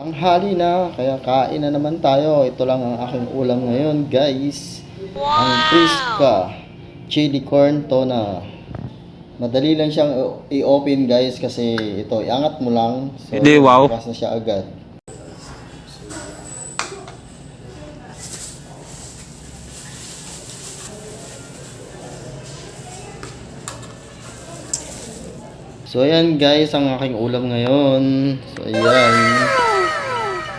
Tanghali na, kaya kain na naman tayo. Ito lang ang aking ulam ngayon, guys. Ang Prisca chili corn tuna. Madali lang siyang i-open, guys, kasi ito, iangat mo lang. So, Hindi, wow. bukas na siya agad. So, ayan, guys, ang aking ulam ngayon. So, ayan.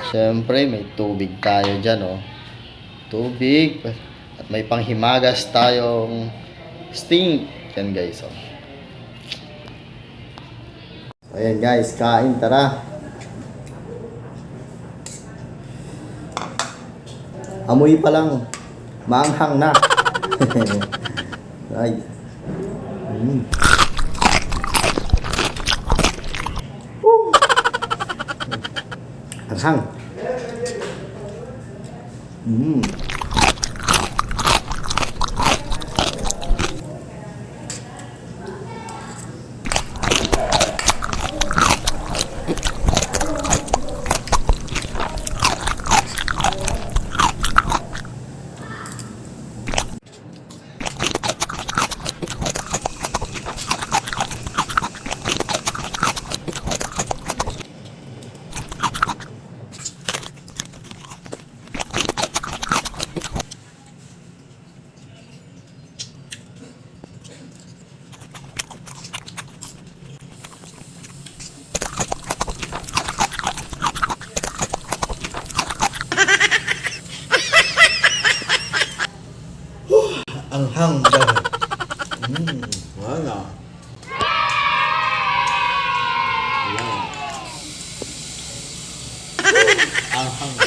Siyempre, may tubig tayo dyan, oh. Tubig. At may panghimagas tayong stink. Yan, guys, oh. So, ayan, guys. Kain, tara. Amoy pa lang. Maanghang na. Ay. Anghang. Anghang daw. Wala. Ayan. Anghang.